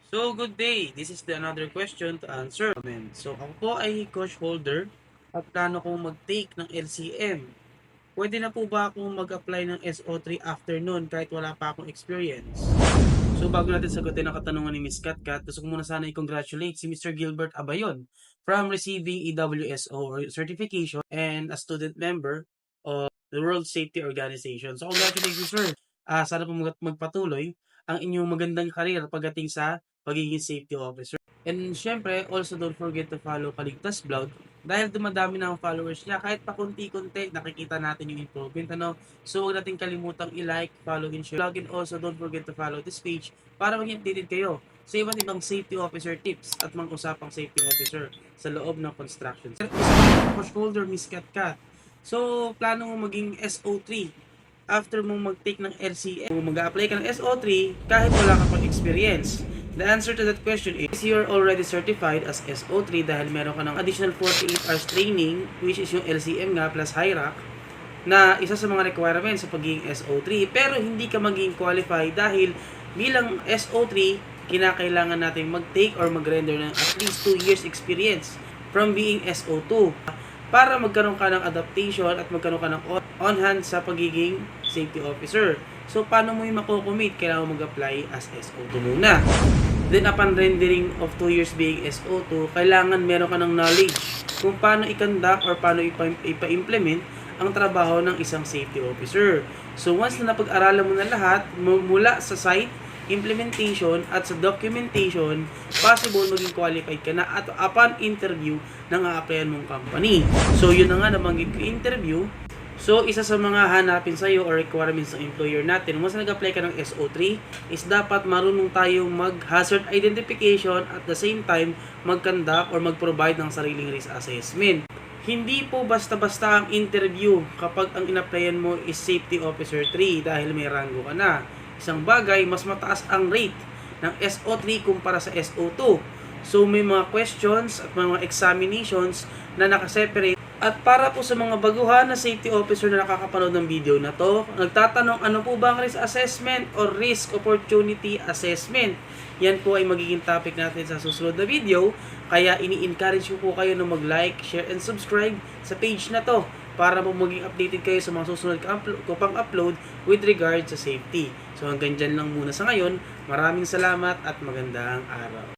So, good day. This is another question to answer. So, ako po ay coach holder at plano kong mag-take ng LCM. Pwede na po ba akong mag-apply ng SO3 after noon kahit wala pa akong experience? So, bago natin sagutin ang katanungan ni Ms. Katkat, gusto ko muna sana i-congratulate si Mr. Gilbert Abayon from receiving EWSO or certification and a student member of the World Safety Organization. So, congratulations, sir. Sana po magpatuloy ang inyong magandang career pagdating sa pagiging safety officer. And syempre, also don't forget to follow Kaligtas Vlog dahil dumadami na ang followers niya. Kahit pa konti-konti, nakikita natin yung improvement. Ano? So, huwag natin kalimutang i-like, follow, and share. Vlog, and also don't forget to follow this page para maging updated kayo sa iba't ibang safety officer tips at mga usapang safety officer sa loob ng construction. Push folder, Miss Katkat. So, plano mo maging SO3 after mong mag-take ng LCM, kung mag-apply ka ng SO3 kahit wala ka pang experience. The answer to that question is you're already certified as SO3 dahil meron ka ng additional 48 hours training, which is yung LCM nga plus HIRAC, na isa sa mga requirements sa pagiging SO3. Pero hindi ka magiging qualified dahil bilang SO3, kinakailangan natin mag-take or mag-render ng at least 2 years experience from being SO2 para magkaroon ka ng adaptation at magkaroon ka ng on-hand sa pagiging safety officer. So, paano mo yung makukumit? Kailangan mag-apply as SO2 muna. Then, upon rendering of 2 years being SO2, kailangan meron ka ng knowledge kung paano i-conduct or paano ipa-implement ang trabaho ng isang safety officer. So, once na napag-aralan mo na lahat, mula sa site, implementation, at sa documentation, possible maging qualified ka na at upon interview ng a-applyan mong company. So, yun na nga nabanggit ko interview. So, isa sa mga hanapin sa'yo or requirements ng employer natin, once nag-apply ka ng SO3, is dapat marunong tayong mag-hazard identification at the same time, mag-conduct or mag-provide ng sariling risk assessment. Hindi po basta-basta ang interview kapag ang in-applyan mo is Safety Officer 3 dahil may rango ka na. Isang bagay, mas mataas ang rate ng SO3 kumpara sa SO2. So, may mga questions at mga examinations na nakaseparate. At para po sa mga baguhan na safety officer na nakakapanood ng video na to, nagtatanong ano po ba ang risk assessment or risk opportunity assessment? Yan po ay magiging topic natin sa susunod na video. Kaya ini-encourage ko po kayo na mag-like, share, and subscribe sa page na to para po maging updated kayo sa mga susunod ko pang upload with regard sa safety. So hanggang dyan lang muna sa ngayon. Maraming salamat at magandang araw.